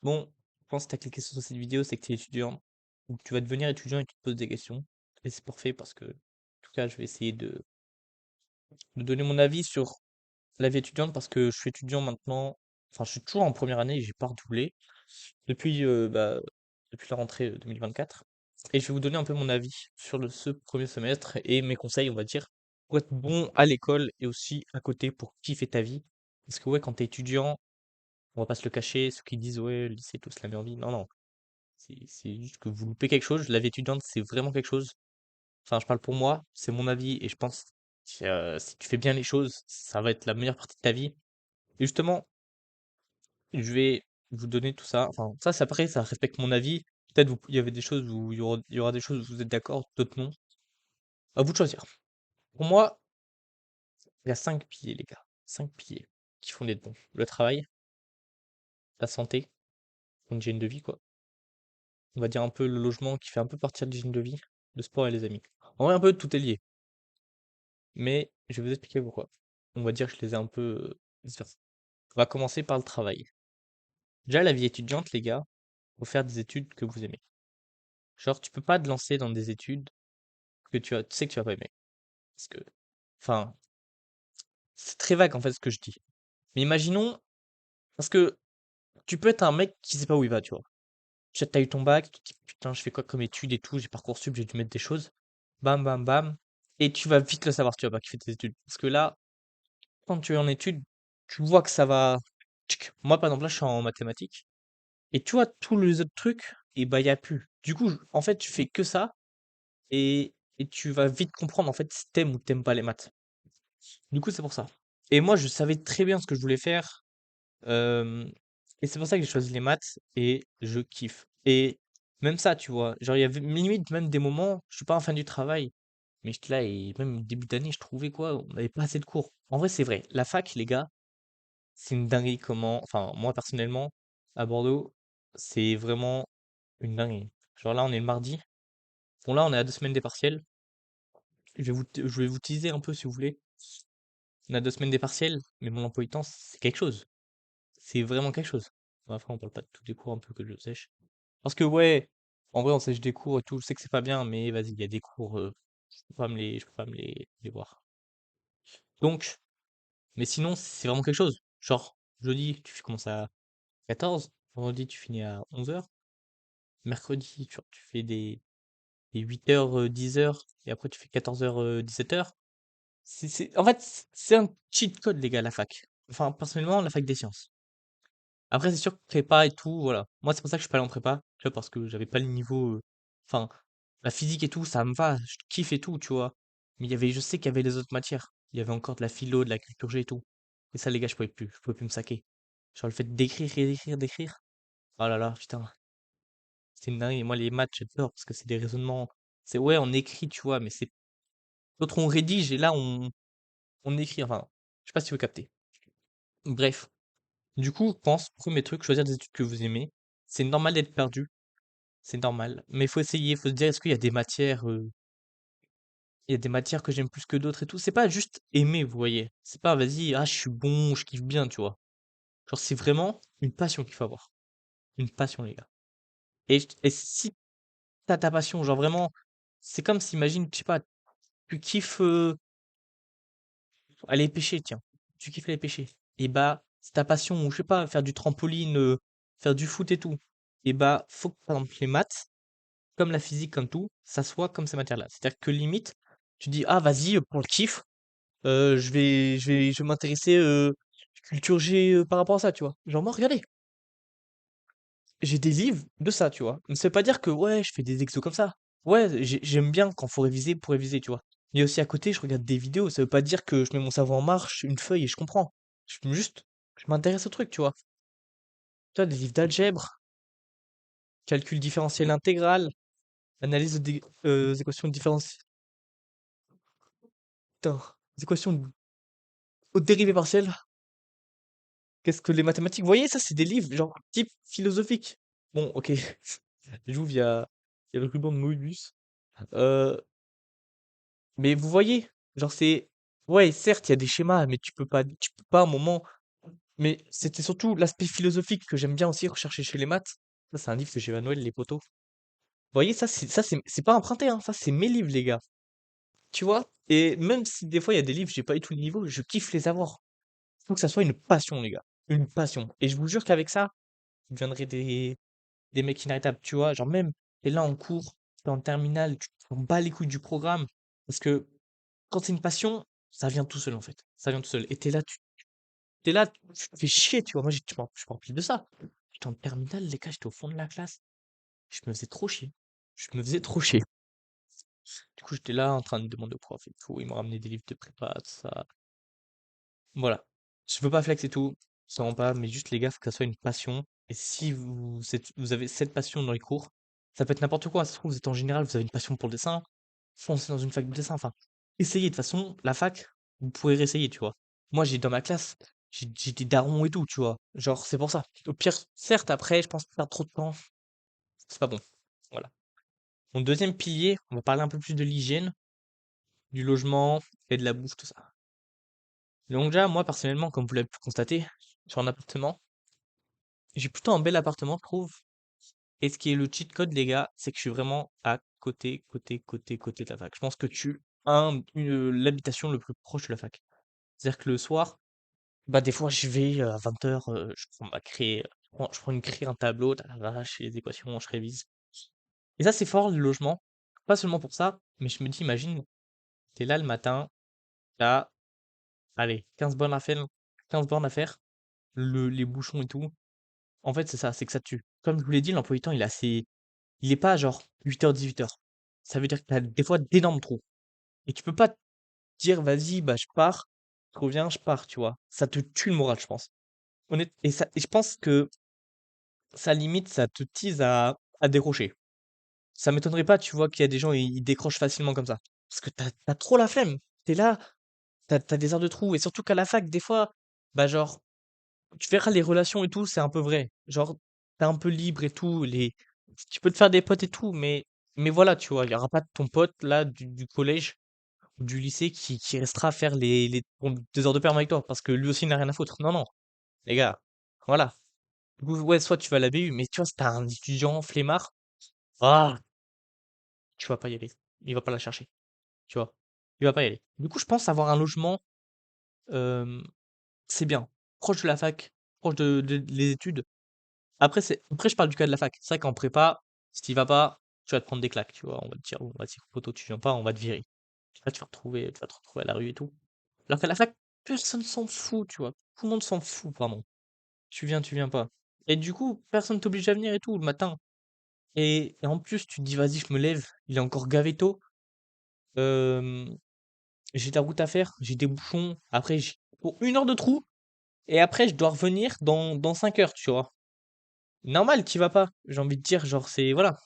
Bon, je pense que tu as cliqué sur cette vidéo, c'est que tu es étudiant ou que tu vas devenir étudiant et tu te poses des questions et c'est parfait parce que, en tout cas, je vais essayer de donner mon avis sur la vie étudiante parce que je suis étudiant maintenant, enfin, je suis toujours en première année et j'ai pas redoublé depuis, depuis la rentrée, 2024 et je vais vous donner un peu mon avis sur ce 1er semestre et mes conseils, on va dire, pour être bon à l'école et aussi à côté pour kiffer ta vie. Parce que ouais, quand tu es étudiant, on va pas se le cacher, ceux qui disent: «Ouais, le lycée, tout, c'est la meilleure vie». Non, non. C'est juste que vous loupez quelque chose. La vie étudiante, c'est vraiment quelque chose. Enfin, je parle pour moi, c'est mon avis et je pense que, si tu fais bien les choses, ça va être la meilleure partie de ta vie. Et justement, je vais vous donner tout ça. Enfin, ça, c'est après, ça respecte mon avis. Peut-être il y avait des choses où il y aura des choses où vous êtes d'accord, d'autres non. À vous de choisir. Pour moi, il y a 5 piliers, les gars. 5 piliers qui font d'être bons. Le travail, la santé, une hygiène de vie, quoi. On va dire un peu le logement qui fait un peu partie de l'hygiène de vie, le sport et les amis. En vrai, un peu tout est lié. Mais je vais vous expliquer pourquoi. On va dire que je les ai un peu, dispersés. On va commencer par le travail. Déjà, la vie étudiante, les gars, faut faire des études que vous aimez. Genre, tu peux pas te lancer dans des études que tu sais que tu vas pas aimer. Parce que, enfin, c'est très vague en fait ce que je dis. Mais imaginons, parce que tu peux être un mec qui sait pas où il va, tu vois. Tu as eu ton bac, tu te dis putain, je fais quoi comme études et tout, j'ai Parcoursup, j'ai dû mettre des choses. Bam, bam, bam. Et tu vas vite le savoir si tu vas pas kiffer tes études. Parce que là, quand tu es en études, tu vois que ça va. Tchic. Moi, par exemple, là, je suis en mathématiques. Et tu vois, tous les autres trucs, et bah, il y a plus. Du coup, en fait, tu fais que ça et tu vas vite comprendre, en fait, si t'aimes ou t'aimes pas les maths. Du coup, c'est pour ça. Et moi, je savais très bien ce que je voulais faire. euh, et c'est pour ça que j'ai choisi les maths et je kiffe. Et même ça, tu vois, genre, il y avait limite même des moments, je suis pas un fan du travail, mais j'étais là et même début d'année, je trouvais quoi, on n'avait pas assez de cours. En vrai, c'est vrai. La fac, les gars, c'est une dinguerie comment, enfin, moi personnellement, à Bordeaux, c'est vraiment une dinguerie. Genre là, on est le mardi. Bon, là, on est à 2 semaines des partiels. Je vais vous teaser un peu si vous voulez. On a 2 semaines des partiels, mais mon emploi du temps, c'est quelque chose. C'est vraiment quelque chose. Bon, après, on parle pas de tous les cours un peu que je sèche. Parce que, ouais, en vrai, on sèche des cours et tout. Je sais que c'est pas bien, mais vas-y, il y a des cours, je peux pas me les voir. Donc, mais sinon, c'est vraiment quelque chose. Genre, jeudi, tu commences à 14, vendredi, tu finis à 11 heures. Mercredi, tu fais des 8 heures, 10 heures, et après tu fais 14 heures, 17 heures. En fait, c'est un cheat code, les gars, la fac. Enfin, personnellement, la fac des sciences. Après, c'est sûr que prépa et tout, voilà. Moi, c'est pour ça que je suis pas allé en prépa, tu vois, parce que j'avais pas le niveau. Enfin, la physique et tout, ça me va, je kiffe et tout, tu vois. Mais je sais qu'il y avait les autres matières. Il y avait encore de la philo, de la culture G et tout. Et ça, les gars, je pouvais plus me saquer. Genre le fait d'écrire et d'écrire, d'écrire. Oh là là, putain. C'est une dinguerie. Moi, les maths, j'ai peur parce que c'est des raisonnements. C'est ouais, on écrit, tu vois, mais c'est. L'autre, on rédige et là, on écrit. Enfin, je sais pas si vous captez. Bref. Du coup, je pense, premier truc, choisir des études que vous aimez. C'est normal d'être perdu. C'est normal. Mais il faut essayer. Il faut se dire, est-ce qu'il y a des matières. Il y a des matières que j'aime plus que d'autres et tout. C'est pas juste aimer, vous voyez. C'est pas, vas-y, ah, je suis bon, je kiffe bien, tu vois. Genre, c'est vraiment une passion qu'il faut avoir. Une passion, les gars. Et si t'as ta passion, genre vraiment, c'est comme si, imagine, je sais pas, tu kiffes aller pêcher, tiens. Tu kiffes aller pêcher. Et bah, c'est ta passion, ou je sais pas, faire du trampoline, faire du foot et tout. Et bah, faut que, par exemple, les maths, comme la physique, comme tout, ça soit comme ces matières-là. C'est-à-dire que limite, tu dis, ah, vas-y, pour le kiff, je vais m'intéresser culture G par rapport à ça, tu vois. Genre, moi, regardez, j'ai des livres de ça, tu vois. Mais ça veut pas dire que, ouais, je fais des exos comme ça. Ouais, j'aime bien quand faut réviser pour réviser, tu vois. Mais aussi à côté, je regarde des vidéos. Ça veut pas dire que je mets mon cerveau en marche, une feuille et je comprends. Juste, je m'intéresse au truc, tu vois. Tu vois, des livres d'algèbre, calcul différentiel intégral, analyse des équations différentielles. Putain, des équations haute dérivée partielle. Qu'est-ce que les mathématiques? Vous voyez, ça, c'est des livres, genre, type philosophique. Bon, ok. J'ouvre, il y a le ruban de Moebius. Euh, mais vous voyez, genre, c'est. Ouais, certes, il y a des schémas, mais tu peux pas à un moment. Mais c'était surtout l'aspect philosophique que j'aime bien aussi rechercher chez les maths. Ça, c'est un livre que j'ai eu à Noël, Les Poteaux. Vous voyez, c'est pas emprunté, hein, ça, c'est mes livres, les gars. Tu vois? Et même si des fois, il y a des livres, j'ai pas eu tout le niveau, je kiffe les avoir. Faut que ça soit une passion, les gars. Une passion. Et je vous jure qu'avec ça, vous deviendrez des mecs inarrêtables. Tu vois? Genre même, t'es là en cours, t'es en terminale, tu t'en bats les couilles du programme. Parce que quand c'est une passion, ça vient tout seul, en fait. Ça vient tout seul. Et t'es là, tu te fais chier, tu vois? Moi, je me rappelle de ça. J'étais en terminale, les gars, j'étais au fond de la classe. Je me faisais trop chier. Je me faisais trop chier. Du coup, j'étais là en train de demander au prof et tout. Ils m'ont ramené des livres de prépa, tout ça. Voilà. Je veux pas flex et tout. Ça rend pas, mais juste les gars, faut que ça soit une passion. Et si vous avez cette passion dans les cours, ça peut être n'importe quoi. Ça se trouve, vous êtes en général, vous avez une passion pour le dessin. Foncez dans une fac de dessin. Enfin, essayez. De toute façon, la fac, vous pourrez réessayer, tu vois. Moi, j'ai dans ma classe, j'ai des darons et tout, tu vois. Genre, c'est pour ça. Au pire, certes, après, je pense pas perdre trop de temps. C'est pas bon. Voilà. Mon deuxième pilier, on va parler un peu plus de l'hygiène, du logement et de la bouffe, tout ça. Donc déjà, moi personnellement, comme vous l'avez pu constater, sur un appartement, j'ai plutôt un bel appartement, je trouve. Et ce qui est le cheat code, les gars, c'est que je suis vraiment à côté de la fac. Je pense que tu as l'habitation le plus proche de la fac. C'est-à-dire que le soir, bah des fois je vais à 20h, je prends ma craie, je prends une craie, un tableau, je fais les équations, je révise. Et ça, c'est fort, le logement. Pas seulement pour ça, mais je me dis, imagine, t'es là le matin, t'as, allez, 15 bornes à faire, 15 bornes à faire, les bouchons et tout. En fait, c'est ça, c'est que ça tue. Comme je vous l'ai dit, l'emploi du temps, il est pas genre 8h, 18h. Ça veut dire que tu as des fois d'énormes trous. Et tu peux pas te dire, vas-y, bah, je pars, je reviens, je pars, tu vois. Ça te tue le moral, je pense. Et je pense que ça limite, ça te tease à décrocher. Ça m'étonnerait pas, tu vois, qu'il y a des gens, ils décrochent facilement comme ça. Parce que t'as trop la flemme. T'es là, t'as des heures de trous. Et surtout qu'à la fac, des fois, bah, genre, tu verras les relations et tout, c'est un peu vrai. Genre, t'es un peu libre et tout, tu peux te faire des potes et tout, mais voilà, tu vois, il y aura pas ton pote là du collège ou du lycée qui restera à faire bon, 2 heures de perm avec toi parce que lui aussi il n'a rien à foutre. Non, non, les gars, voilà. Du coup, ouais, soit tu vas à la BU, mais tu vois, si t'as un étudiant flemmard, ah, tu vas pas y aller. Il va pas la chercher, tu vois. Il va pas y aller. Du coup, je pense avoir un logement, euh, c'est bien. Proche de la fac, proche les études. Après, je parle du cas de la fac. C'est vrai qu'en prépa, si tu vas pas, tu vas te prendre des claques, tu vois. On va te dire, poto, tu viens pas, on va te virer. Là, tu vas te retrouver à la rue et tout. Alors qu'à la fac, personne s'en fout, tu vois. Tout le monde s'en fout, pardon. Tu viens pas. Et du coup, personne t'oblige à venir et tout le matin. Et en plus, tu te dis, vas-y, je me lève, il est encore gavé tôt. euh, j'ai de la route à faire, j'ai des bouchons. Après, j'ai pour 1 heure de trou. Et après, je dois revenir dans 5 heures, tu vois. Normal, tu vas pas. J'ai envie de dire, genre, c'est, voilà.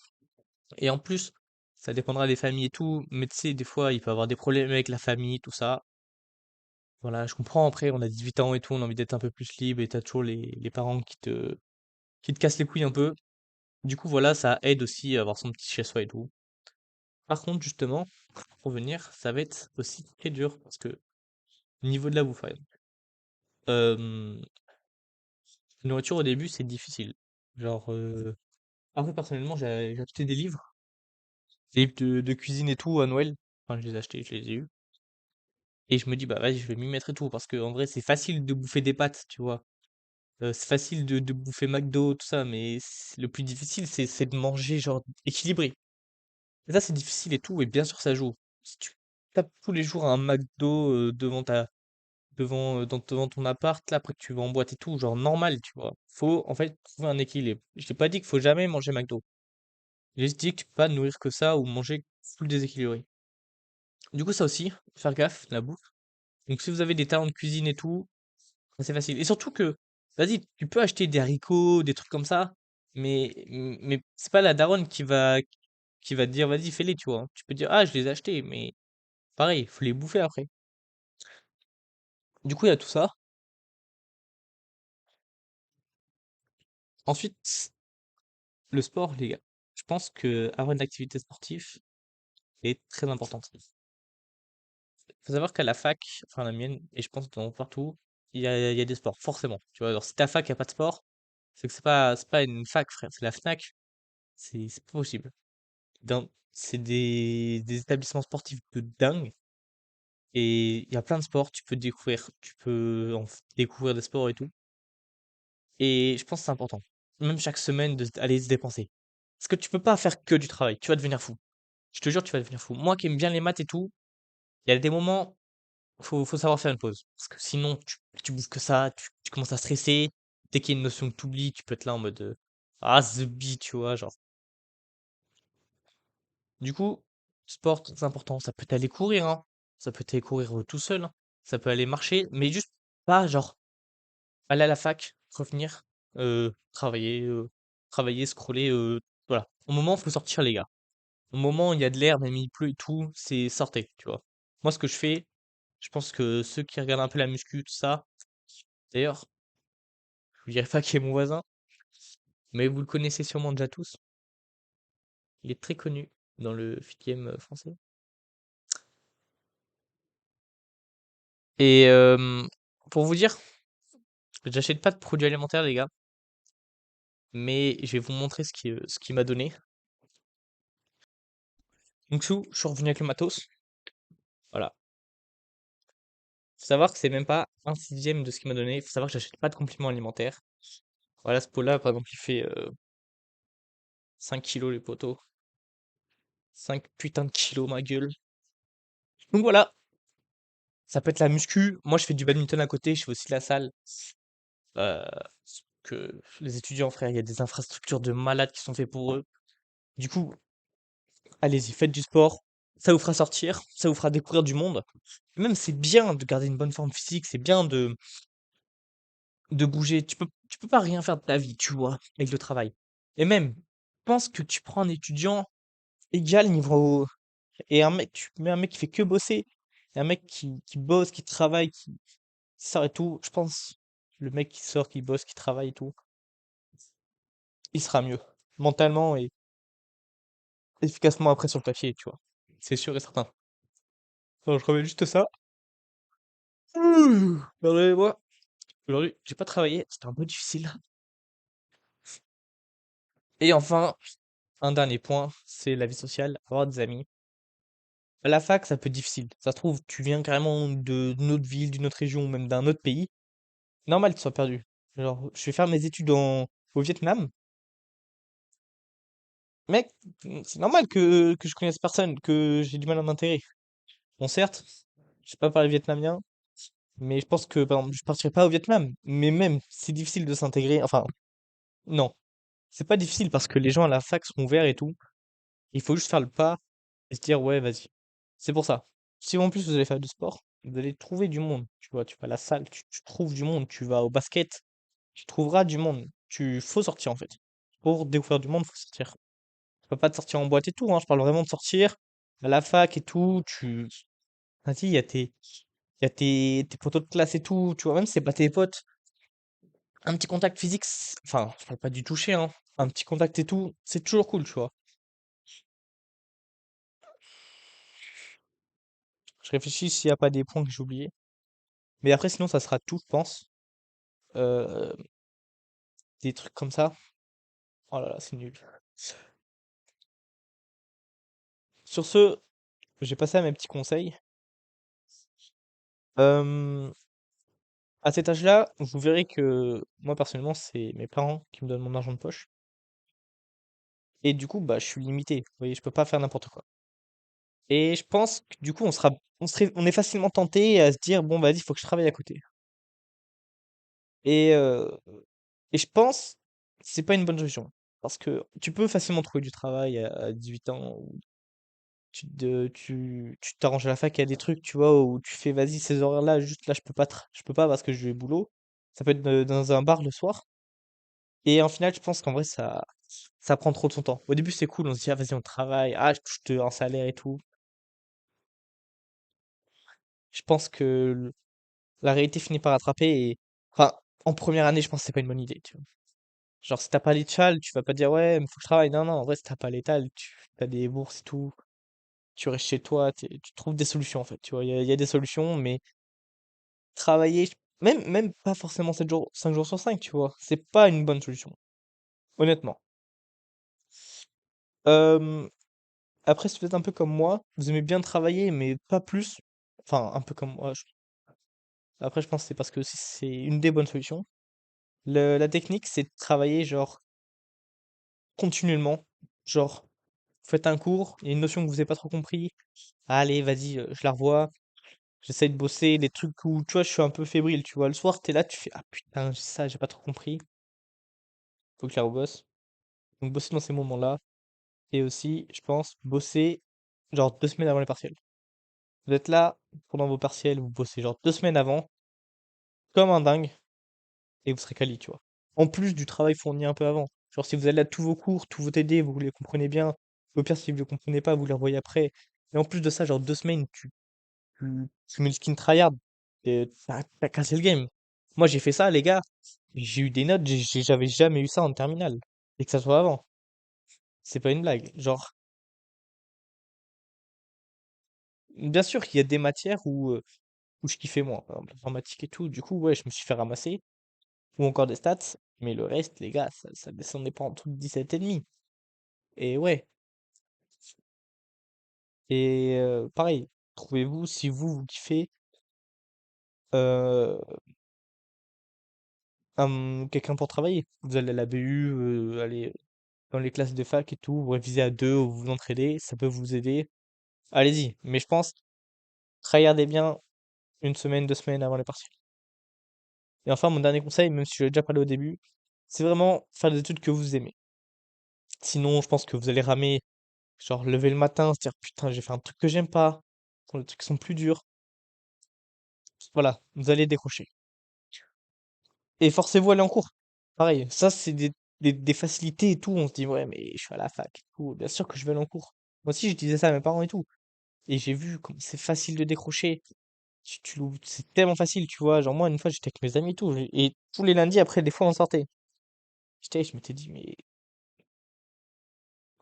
Et en plus, ça dépendra des familles et tout, mais tu sais, des fois, il peut y avoir des problèmes avec la famille, tout ça. Voilà, je comprends, après, on a 18 ans et tout, on a envie d'être un peu plus libre et t'as toujours les parents qui te cassent les couilles un peu. Du coup, voilà, ça aide aussi à avoir son petit chez-soi et tout. Par contre, justement, pour revenir, ça va être aussi très dur parce que, au niveau de la bouffe, par exemple, la nourriture au début, c'est difficile. Genre, après, personnellement, j'ai acheté des livres de cuisine et tout à Noël. Enfin, je les ai achetés, je les ai eus. Et je me dis, bah vas-y, je vais m'y mettre et tout, parce que en vrai, c'est facile de bouffer des pâtes, tu vois. C'est facile de bouffer McDo, tout ça, mais le plus difficile, c'est de manger, genre, équilibré. Et ça, c'est difficile et tout, et bien sûr, ça joue. Si tu tapes tous les jours un McDo devant ton appart, là, après que tu vas en boîte et tout, genre normal, tu vois. Faut, en fait, trouver un équilibre. Je t'ai pas dit qu'il faut jamais manger McDo. J'ai juste dit que tu peux pas nourrir que ça ou manger full déséquilibré. Du coup, ça aussi, faire gaffe, la bouffe. Donc, si vous avez des talents de cuisine et tout, c'est facile. Et surtout que, vas-y, tu peux acheter des haricots, des trucs comme ça, mais c'est pas la daronne qui va te dire, vas-y, fais-les, tu vois. Tu peux dire, ah, je les ai achetés, mais pareil, faut les bouffer après. Du coup, il y a tout ça. Ensuite, le sport, les gars. Je pense que avoir une activité sportive est très importante. Faut savoir qu'à la fac, enfin la mienne, et je pense dans partout, il y a des sports, forcément. Tu vois, alors si ta fac, il y a pas de sport, c'est pas une fac, frère, c'est la Fnac. C'est pas possible. C'est des établissements sportifs de dingue. Et il y a plein de sports, tu peux découvrir des sports et tout. Et je pense que c'est important. Même chaque semaine d'aller se dépenser. Parce que tu peux pas faire que du travail. Tu vas devenir fou. Je te jure, tu vas devenir fou. Moi qui aime bien les maths et tout, il y a des moments, faut savoir faire une pause. Parce que sinon, tu bouffes que ça, tu commences à stresser. Dès qu'il y a une notion que tu oublies, tu peux être là en mode ah, the tu vois, genre. Du coup, sport, c'est important. Ça peut aller courir, hein. Ça peut aller courir tout seul, hein. Ça peut aller marcher, mais juste pas genre aller à la fac, revenir, travailler, scroller, voilà. Au moment, faut sortir les gars. Au moment, il y a de l'air, même il pleut et tout, c'est sortez, tu vois? Moi, ce que je fais, je pense que ceux qui regardent un peu la muscu, tout ça, d'ailleurs, je dirais pas qui est mon voisin, mais vous le connaissez sûrement déjà tous. Il est très connu dans le 8e français. Et pour vous dire, j'achète pas de produits alimentaires, les gars, mais je vais vous montrer ce qu'il m'a donné. Donc, je suis revenu avec le matos. Voilà. Faut savoir que c'est même pas un sixième de ce qu'il m'a donné. Faut savoir que j'achète pas de compléments alimentaires. Voilà, ce pot-là, par exemple, il fait 5 kilos les poteaux. 5 putains de kilos, ma gueule. Donc voilà, ça peut être la muscu. Moi, je fais du badminton à côté, je fais aussi de la salle. Parce que les étudiants, frère, il y a des infrastructures de malades qui sont faites pour eux. Du coup, allez-y, faites du sport. Ça vous fera sortir, ça vous fera découvrir du monde. Même, c'est bien de garder une bonne forme physique, c'est bien de bouger. Tu peux pas rien faire de ta vie, tu vois, avec le travail. Et même, je pense que tu prends un étudiant égal niveau et un mec, tu mets un mec qui fait que bosser, et un mec qui bosse, qui travaille, qui sort et tout. Je pense le mec qui sort, qui bosse, qui travaille et tout, il sera mieux mentalement et efficacement après sur le papier, tu vois. C'est sûr et certain. Attends, je remets juste ça. Pardonnez-moi. Aujourd'hui, j'ai pas travaillé, c'était un peu difficile. Et enfin, un dernier point, c'est la vie sociale, avoir des amis. À la fac, ça peut être difficile. Ça se trouve, tu viens carrément d'une autre ville, d'une autre région, ou même d'un autre pays. Normal que tu sois perdu. Genre, je vais faire mes études au Vietnam. Mec, c'est normal que je connaisse personne, que j'ai du mal à m'intégrer. Bon, certes, je sais pas parler vietnamien, mais je pense que, par exemple, je partirai pas au Vietnam. Mais même, c'est difficile de s'intégrer. Enfin, non, c'est pas difficile parce que les gens à la fac sont ouverts et tout. Il faut juste faire le pas et se dire, ouais, vas-y. C'est pour ça. Si en plus vous allez faire du sport, vous allez trouver du monde. Tu vois, tu vas à la salle, tu trouves du monde. Tu vas au basket, tu trouveras du monde. Faut sortir en fait. Pour découvrir du monde, faut sortir. Je peux pas te sortir en boîte et tout, hein. Je parle vraiment de sortir à la fac et tout. Vas-y, il y a tes potos de classe et tout. Tu vois, même si c'est pas tes potes, un petit contact physique, enfin, je parle pas du toucher, hein. Un petit contact et tout, c'est toujours cool, tu vois. Je réfléchis s'il y a pas des points que j'ai oubliés. Mais après, sinon, ça sera tout, je pense. Euh, des trucs comme ça. Oh là là, c'est nul. Sur ce, j'ai passé à mes petits conseils. Euh, à cet âge-là, vous verrez que moi, personnellement, c'est mes parents qui me donnent mon argent de poche. Et du coup, bah, je suis limité. Vous voyez, je peux pas faire n'importe quoi. Et je pense que du coup, on est facilement tenté à se dire, bon, vas-y, il faut que je travaille à côté. Et, euh, et je pense que c'est pas une bonne solution. Parce que tu peux facilement trouver du travail à 18 ans. Où tu t'arranges à la fac, il y a des trucs, tu vois, où tu fais, vas-y, ces horaires-là, juste là, je peux pas parce que je vais au boulot. Ça peut être dans un bar le soir. Et en final, je pense qu'en vrai, ça prend trop de son temps. Au début, c'est cool, on se dit, ah, vas-y, on travaille, ah, je touche un salaire et tout. Je pense que la réalité finit par rattraper et, enfin, en première année, je pense que c'est pas une bonne idée, tu vois. Genre, si t'as pas l'étal, tu vas pas dire, ouais, mais faut que je travaille. Non, non, en vrai, si t'as pas l'étal, tu as des bourses et tout, tu restes chez toi, tu trouves des solutions, en fait, tu vois. Il y a des solutions, mais travailler, Même pas forcément 7 jours, 5 jours sur 5, tu vois. C'est pas une bonne solution, honnêtement. Euh, Après, c'est peut-être un peu comme moi. Vous aimez bien travailler, mais pas plus. Enfin, un peu comme moi. Après, je pense que c'est parce que aussi c'est une des bonnes solutions. La technique, c'est de travailler genre continuellement. Genre, vous faites un cours, il y a une notion que vous n'avez pas trop compris. Allez, vas-y, je la revois. J'essaie de bosser les trucs où, tu vois, je suis un peu fébrile, tu vois. Le soir, t'es là, tu fais, ah putain, ça, j'ai pas trop compris. Faut que je la rebosse. Donc, bosser dans ces moments-là. Et aussi, je pense, bosser genre 2 semaines avant les partiels. Vous êtes là pendant vos partiels, vous bossez genre 2 semaines avant, comme un dingue, et vous serez quali, tu vois. En plus du travail fourni un peu avant. Genre, si vous allez à tous vos cours, tous vos TD, vous les comprenez bien. Au pire, si vous les comprenez pas, vous les revoyez après. Et en plus de ça, genre 2 semaines, tu mets le skin tryhard, et t'as cassé le game. Moi, j'ai fait ça, les gars. J'ai eu des notes, j'avais jamais eu ça en terminale. Et que ça soit avant. C'est pas une blague. Genre, bien sûr qu'il y a des matières où je kiffais moins. Par exemple, l'informatique et tout. Du coup, ouais, je me suis fait ramasser. Ou encore des stats. Mais le reste, les gars, ça descendait pas en dessous de 17 et demi. Et ouais. Et pareil, trouvez-vous, si vous kiffez, euh, quelqu'un pour travailler. Vous allez à la BU, allez dans les classes de fac et tout, vous révisez à deux, ou vous entraidez, ça peut vous aider. Allez-y. Mais je pense, tryhardez bien une semaine, 2 semaines avant les partiels. Et enfin, mon dernier conseil, même si je l'ai déjà parlé au début, c'est vraiment faire des études que vous aimez. Sinon, je pense que vous allez ramer, genre lever le matin, se dire putain, j'ai fait un truc que j'aime pas, quand les trucs sont plus durs. Voilà, vous allez décrocher. Et forcez-vous à aller en cours. Pareil, ça, c'est des facilités et tout. On se dit, ouais, mais je suis à la fac et tout. Bien sûr que je vais aller en cours. Moi aussi, je disais ça à mes parents et tout. Et j'ai vu comme c'est facile de décrocher. C'est tellement facile, tu vois. Genre, moi, une fois, j'étais avec mes amis et tout. Et tous les lundis, après, des fois, on sortait. Je m'étais dit,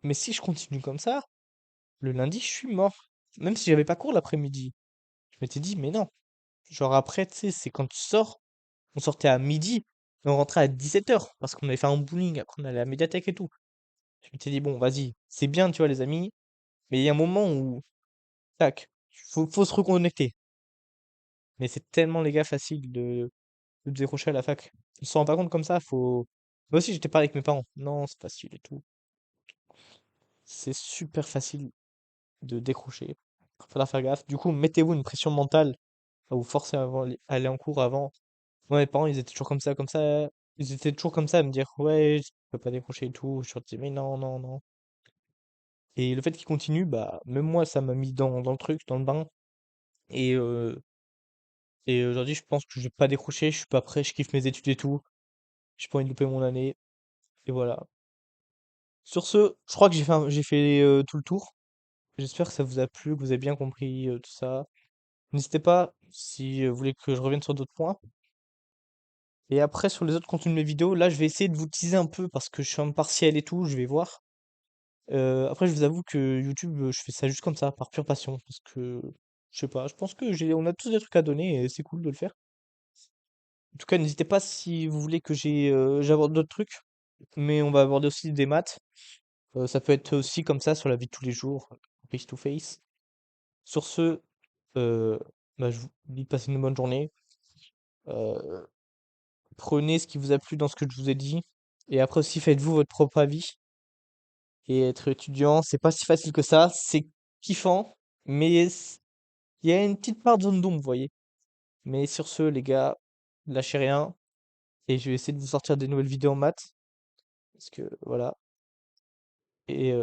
mais si je continue comme ça, le lundi, je suis mort. Même si j'avais pas cours l'après-midi. Je m'étais dit, mais non. Genre, après, tu sais, c'est quand tu sors, on sortait à midi, et on rentrait à 17h, parce qu'on avait fait un bowling, après on allait à la médiathèque et tout. Je m'étais dit, bon, vas-y, c'est bien, tu vois, les amis, mais il y a un moment où, tac, faut se reconnecter. Mais c'est tellement, les gars, facile de décrocher à la fac. Ils se rendent pas compte comme ça, faut. Moi aussi, j'étais pareil avec mes parents. Non, c'est facile et tout. C'est super facile de décrocher. Faudra faire gaffe. Du coup, mettez-vous une pression mentale à vous forcer à aller en cours avant. Moi, mes parents, ils étaient toujours comme ça, comme ça. Ils étaient toujours comme ça à me dire, ouais, je peux pas décrocher et tout. Je leur disais, mais non, non, non. Et le fait qu'ils continuent, bah, même moi, ça m'a mis dans le truc, dans le bain. Et, euh, et aujourd'hui, je pense que je vais pas décrocher, je suis pas prêt, je kiffe mes études et tout. J'ai pas envie de louper mon année. Et voilà. Sur ce, je crois que j'ai fait tout le tour. J'espère que ça vous a plu, que vous avez bien compris tout ça. N'hésitez pas si vous voulez que je revienne sur d'autres points. Et après, sur les autres contenus de mes vidéos, là, je vais essayer de vous teaser un peu parce que je suis en partiel et tout, je vais voir. Après, je vous avoue que YouTube, je fais ça juste comme ça, par pure passion, parce que, je sais pas, je pense que on a tous des trucs à donner et c'est cool de le faire. En tout cas, n'hésitez pas si vous voulez que j'aborde d'autres trucs, mais on va aborder aussi des maths. Ça peut être aussi comme ça sur la vie de tous les jours, face to face. Sur ce, euh, bah, je vous dis de passer une bonne journée. Euh, Prenez ce qui vous a plu dans ce que je vous ai dit, et après aussi faites-vous votre propre avis. Et être étudiant, c'est pas si facile que ça, c'est kiffant, mais il y a une petite part de zone d'ombre, vous voyez. Mais sur ce, les gars, lâchez rien. Et je vais essayer de vous sortir des nouvelles vidéos en maths. Parce que voilà. Et